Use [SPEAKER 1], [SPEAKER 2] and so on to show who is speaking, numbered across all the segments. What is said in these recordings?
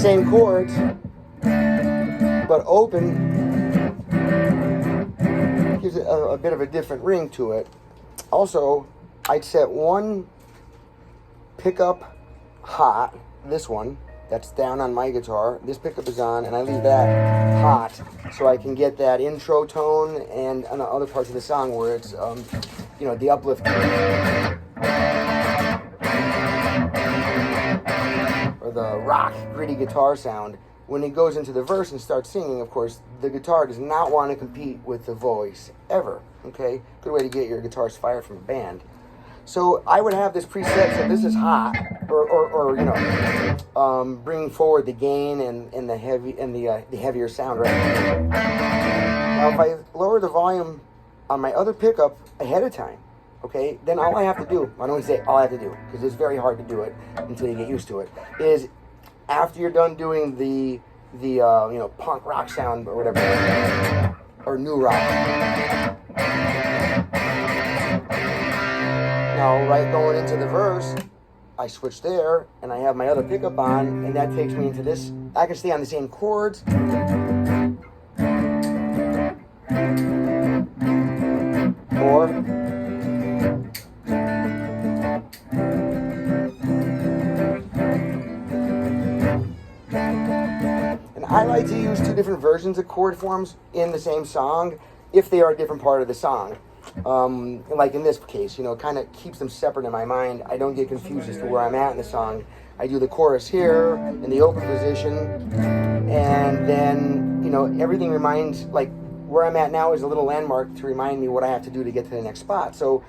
[SPEAKER 1] same chords, but open gives it a bit of a different ring to it. Also, I'd set one pickup hot, this one, that's down on my guitar. This pickup is on, and I leave that hot so I can get that intro tone and on the other parts of the song where it's, you know, the uplift. Or the rock, gritty guitar sound. When it goes into the verse and starts singing, of course, the guitar does not want to compete with the voice, ever, okay? Good way to get your guitars fired from a band. So I would have this preset, so this is hot, or you know, bringing forward the gain and the heavy and the heavier sound, right? Now, if I lower the volume on my other pickup ahead of time, okay, then all I have to do, I don't want to say all I have to do, because it's very hard to do it until you get used to it, is after you're done doing the you know, punk rock sound or whatever, or new rock. Now, right going into the verse, I switch there, and I have my other pickup on, and that takes me into this. I can stay on the same chords. Or and I like to use two different versions of chord forms in the same song if they are a different part of the song. Like in this case, you know, it kind of keeps them separate in my mind. I don't get confused as to where I'm at in the song. I do the chorus here in the open position, and then, you know, everything reminds, like where I'm at now is a little landmark to remind me what I have to do to get to the next spot. So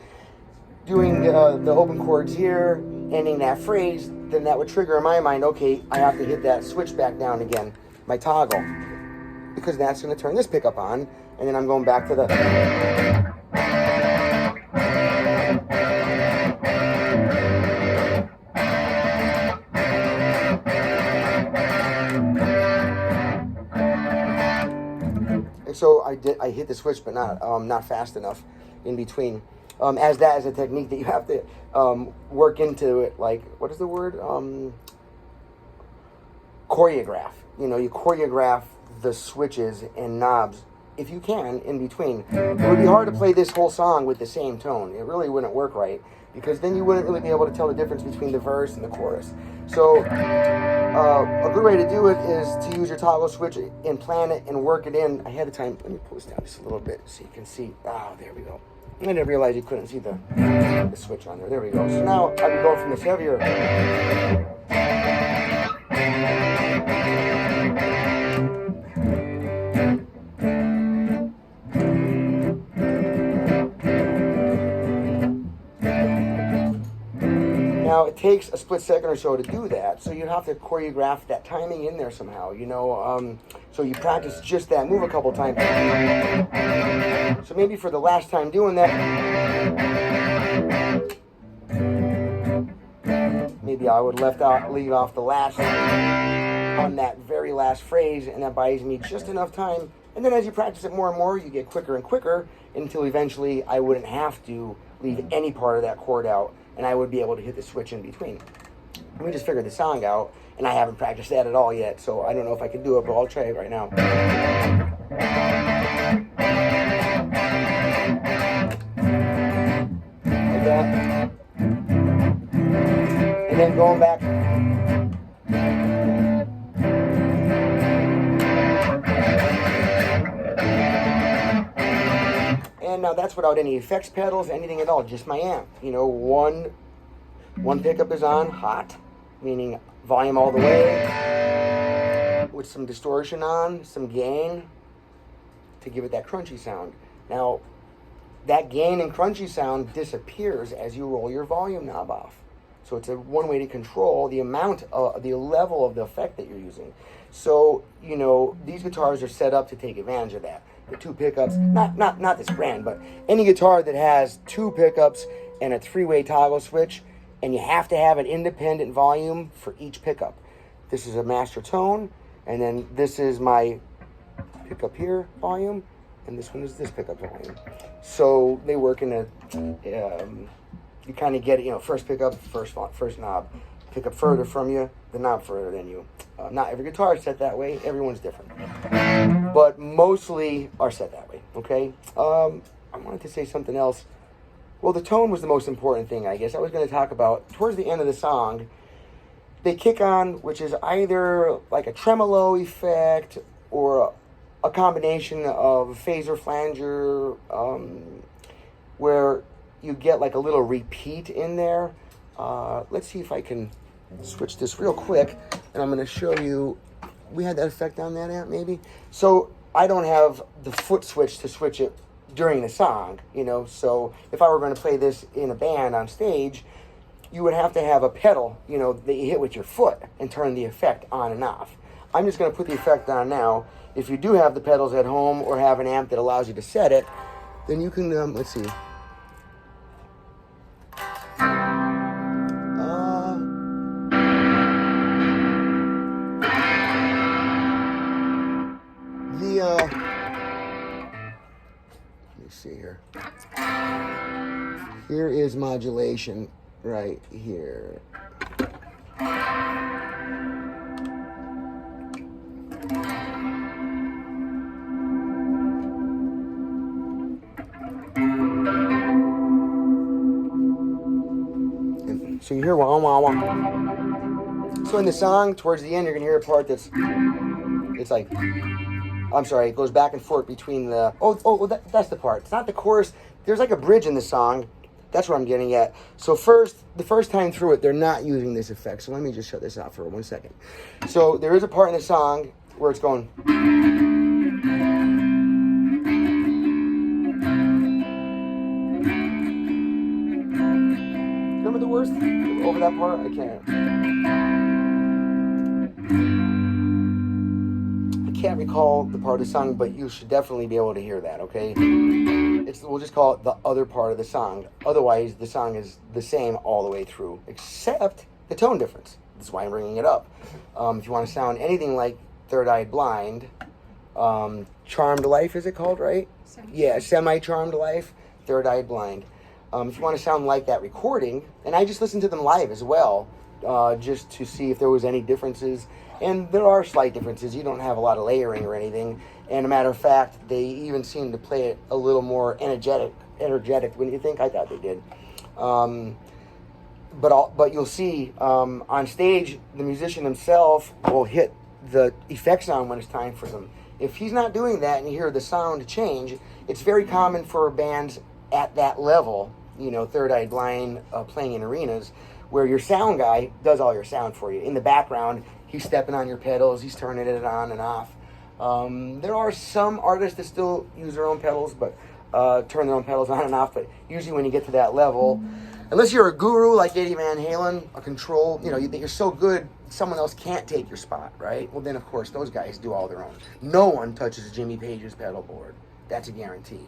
[SPEAKER 1] doing the open chords here, ending that phrase, then that would trigger in my mind, okay, I have to hit that switch back down again, my toggle, because that's going to turn this pickup on, and then I'm going back to the... And so I hit the switch, but not fast enough in between. As that is a technique that you have to work into it, like, what is the word? Choreograph. You know, you choreograph the switches and knobs, if you can, in between. It would be hard to play this whole song with the same tone. It really wouldn't work right, because then you wouldn't really be able to tell the difference between the verse and the chorus. So a good way to do it is to use your toggle switch and plan it and work it in ahead of time. Let me pull this down just a little bit so you can see. Ah, there we go. I didn't realize you couldn't see the switch on there. There we go. So now I would go from this heavier. Now, it takes a split second or so to do that, so you have to choreograph that timing in there somehow, you know, so you practice just that move a couple times. So maybe for the last time doing that, maybe I would leave off the last on that very last phrase, and that buys me just enough time. And then as you practice it more and more, you get quicker and quicker until eventually I wouldn't have to leave any part of that chord out, and I would be able to hit the switch in between. We just figured the song out, and I haven't practiced that at all yet, so I don't know if I can do it, but I'll try it right now. Like that. And then going back. And now that's without any effects pedals, anything at all, just my amp. You know, one pickup is on, hot, meaning volume all the way, with some distortion on, some gain, to give it that crunchy sound. Now, that gain and crunchy sound disappears as you roll your volume knob off. So it's one way to control the amount, the level of the effect that you're using. So, you know, these guitars are set up to take advantage of that. The two pickups, not this brand, but any guitar that has two pickups and a three-way toggle switch, and you have to have an independent volume for each pickup. This is a master tone, and then this is my pickup here volume, and this one is this pickup volume. So they work in a, you kind of get it, you know, first pickup, first knob, pick up further from you than not further than you. Not every guitar is set that way. Everyone's different. But mostly are set that way, okay? I wanted to say something else. Well, the tone was the most important thing, I guess. I was going to talk about, towards the end of the song, they kick on, which is either like a tremolo effect or a combination of phaser flanger, where you get like a little repeat in there. Let's see if I can switch this real quick, and I'm going to show you. We had that effect on that amp, maybe. So I don't have the foot switch to switch it during the song, you know. So if I were going to play this in a band on stage, you would have to have a pedal, you know, that you hit with your foot and turn the effect on and off. I'm just going to put the effect on now. If you do have the pedals at home or have an amp that allows you to set it, then you can, let's see. Let me see here. Here is modulation right here. And so you hear wah wah wah. So in the song, towards the end, you're gonna hear a part that's, it's like, I'm sorry, it goes back and forth between the, that's the part. It's not the chorus. There's like a bridge in the song. That's what I'm getting at. So the first time through it, they're not using this effect. So let me just shut this out for 1 second. So there is a part in the song where it's going. Remember the worst? Over that part? I can't recall the part of the song, but you should definitely be able to hear that, okay? We'll just call it the other part of the song. Otherwise, the song is the same all the way through, except the tone difference. That's why I'm bringing it up. If you want to sound anything like Third Eye Blind, Charmed Life, is it called, right? Yeah, Semi-Charmed Life, Third Eye Blind. If you want to sound like that recording, and I just listened to them live as well, just to see if there was any differences. And there are slight differences. You don't have a lot of layering or anything. And a matter of fact, they even seem to play it a little more energetic. Wouldn't you think? I thought they did. But you'll see on stage, the musician himself will hit the effects on when it's time for them. If he's not doing that and you hear the sound change, it's very common for bands at that level, you know, Third Eye Blind, playing in arenas, where your sound guy does all your sound for you. In the background, he's stepping on your pedals, he's turning it on and off. There are some artists that still use their own pedals, but turn their own pedals on and off. But usually when you get to that level, unless you're a guru like Eddie Van Halen, a control, you know, you're so good, someone else can't take your spot, right? Well, then, of course, those guys do all their own. No one touches Jimmy Page's pedal board. That's a guarantee.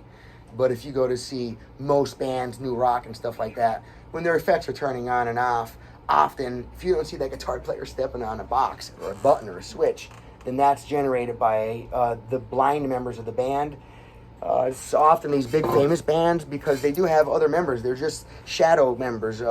[SPEAKER 1] But if you go to see most bands, new rock and stuff like that, when their effects are turning on and off, often, if you don't see that guitar player stepping on a box or a button or a switch, then that's generated by the blind members of the band. It's often these big famous bands because they do have other members. They're just shadow members.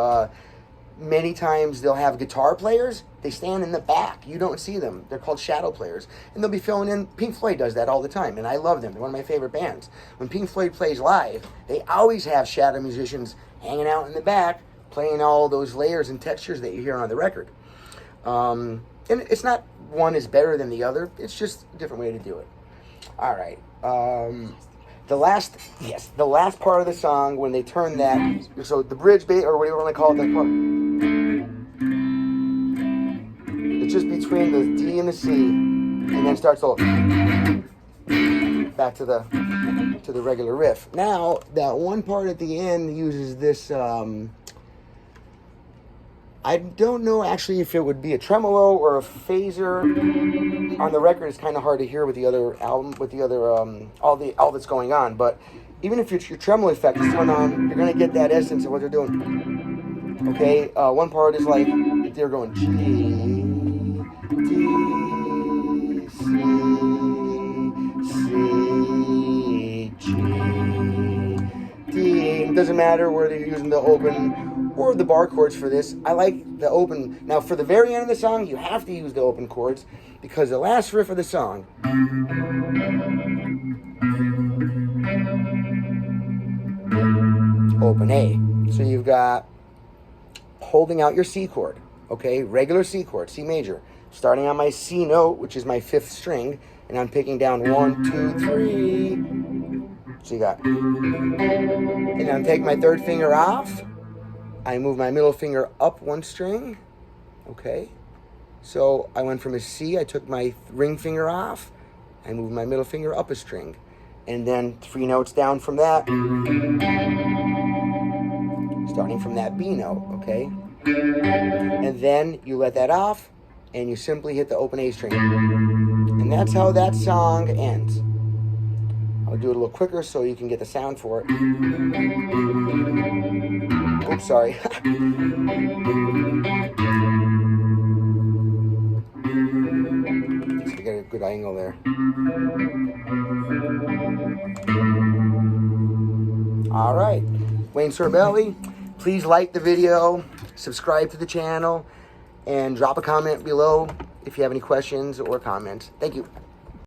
[SPEAKER 1] Many times they'll have guitar players. They stand in the back. You don't see them. They're called shadow players. And they'll be filling in. Pink Floyd does that all the time, and I love them. They're one of my favorite bands. When Pink Floyd plays live, they always have shadow musicians hanging out in the back, playing all those layers and textures that you hear on the record. And it's not one is better than the other. It's just a different way to do it. All right. The last part of the song, when they turn that, so the bridge beat, or whatever you want to call it, that part, it's just between the D and the C, and then starts all back to the regular riff. Now, that one part at the end uses this, I don't know actually if it would be a tremolo or a phaser. On the record, it's kind of hard to hear with the other album, with the other all that's going on. But even if your tremolo effect is turned on, you're gonna get that essence of what they're doing. Okay, one part is like they're going G, D, C, C, G, D. It doesn't matter whether you're using the open or the bar chords for this. I like the open. Now for the very end of the song, you have to use the open chords because the last riff of the song open A. So you've got holding out your C chord, okay? Regular C chord, C major. Starting on my C note, which is my 5th string, and I'm picking down 1, 2, 3. So you got, and I'm taking my 3rd finger off. I move my middle finger up 1 string, okay? So I went from a C, I took my ring finger off, I moved my middle finger up a string, and then 3 notes down from that, starting from that B note, okay? And then you let that off, and you simply hit the open A string. And that's how that song ends. I'll do it a little quicker so you can get the sound for it. Oops, sorry. So you get a good angle there. All right, Wayne Sorbelli, please like the video, subscribe to the channel, and drop a comment below if you have any questions or comments. Thank you.